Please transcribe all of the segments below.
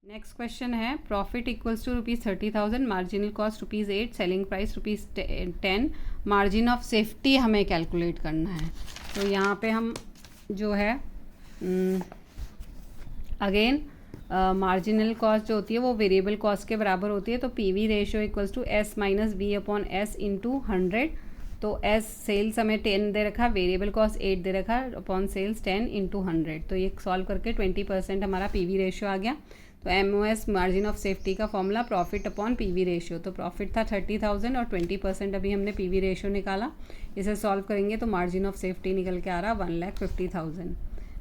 Next question है profit equals to ₹30,000, marginal cost ₹8, selling price ₹10, margin of safety हमें calculate करना है। तो यहाँ पे हम जो है अगेन मार्जिनल कॉस्ट जो होती है वो वेरिएबल कॉस्ट के बराबर होती है। तो PV ratio equals to S minus V upon S into 100। तो एस सेल्स हमें 10 दे रखा, वेरिएबल कॉस्ट 8 दे रखा, अपॉन सेल्स 10 इंटू 100। तो ये सॉल्व करके 20% हमारा पीवी रेशियो आ गया। तो एमओएस मार्जिन ऑफ सेफ्टी का formula profit upon PV ratio. तो प्रॉफिट था 30,000 और 20% अभी हमने पीवी रेशियो निकाला। इसे सॉल्व करेंगे तो मार्जिन ऑफ सेफ्टी निकल के आ रहा 1,50,000।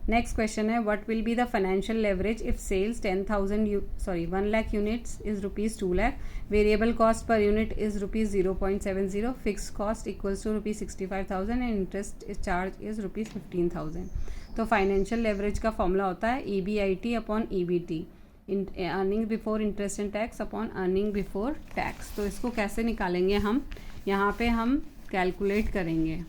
नेक्स्ट क्वेश्चन है what will be the financial leverage if sales 1 lakh units is ₹2 lakh, variable cost per unit is ₹0.70, fix cost equals to ₹65,000 and interest charge is ₹15,000। तो financial leverage का formula होता है EBIT upon EBT, earning before interest and tax upon earning before tax. तो इसको कैसे निकालेंगे हम, यहाँ पे हम कैलकुलेट करेंगे।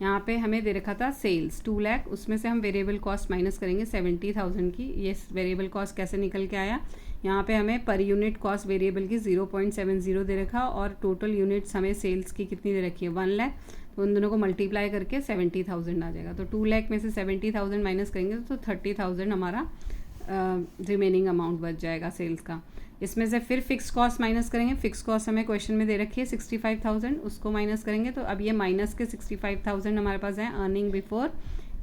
यहाँ पे हमें दे रखा था सेल्स 2 लाख, उसमें से हम वेरिएबल कॉस्ट माइनस करेंगे 70,000 की। ये वेरिएबल कॉस्ट कैसे निकल के आया, यहाँ पे हमें पर यूनिट कॉस्ट वेरिएबल की 0.70 दे रखा और टोटल यूनिट्स हमें सेल्स की कितनी दे रखी है 1 लाख। तो उन दोनों को मल्टीप्लाई करके 70,000 आ जाएगा। तो 2 लाख में से 70,000 माइनस करेंगे तो 30,000 हमारा रिमेनिंग अमाउंट बच जाएगा सेल्स का। इसमें से फिर फिक्स कॉस्ट माइनस करेंगे। फिक्स कॉस्ट हमें क्वेश्चन में दे रखी है 65,000, उसको माइनस करेंगे। तो अब ये माइनस के 65,000 हमारे पास है earning before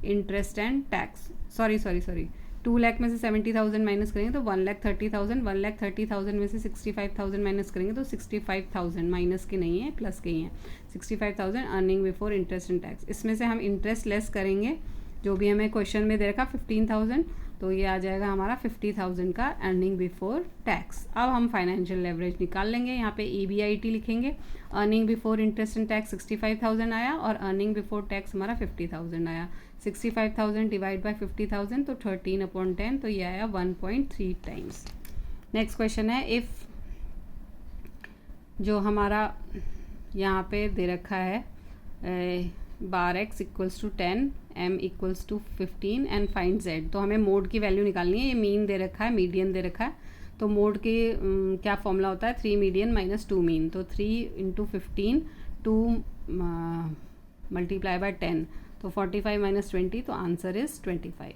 interest and tax. Sorry 2 lakh में से 70,000 माइनस करेंगे तो 1,30,000। 1,30,000 में से 65,000 माइनस करेंगे तो 65,000 माइनस के नहीं है प्लस के ही है 65,000 earning before interest and tax. इसमें से हम इंटरेस्ट लेस करेंगे जो भी हमें क्वेश्चन में दे रखा 15,000, तो ये आ जाएगा हमारा 50,000 का अर्निंग बिफोर टैक्स। अब हम फाइनेंशियल लेवरेज निकाल लेंगे। यहाँ पे EBIT लिखेंगे, earning before interest and tax 65,000 आया और अर्निंग बिफोर टैक्स हमारा 50,000 आया। 65,000 डिवाइड बाय 50,000 तो 13/10, तो ये आया 1.3 टाइम्स। नेक्स्ट क्वेश्चन है इफ़ जो हमारा यहाँ पे दे रखा है bar x equals to 10, m equals to 15 and find z। तो हमें मोड की वैल्यू निकालनी है। ये मीन दे रखा है, मीडियन दे रखा है। तो मोड की क्या फॉर्मूला होता है 3 मीडियन माइनस 2 मीन। तो 3 इंटू 15 2 मल्टीप्लाई बाय 10 तो 45 माइनस 20, तो आंसर इज 25।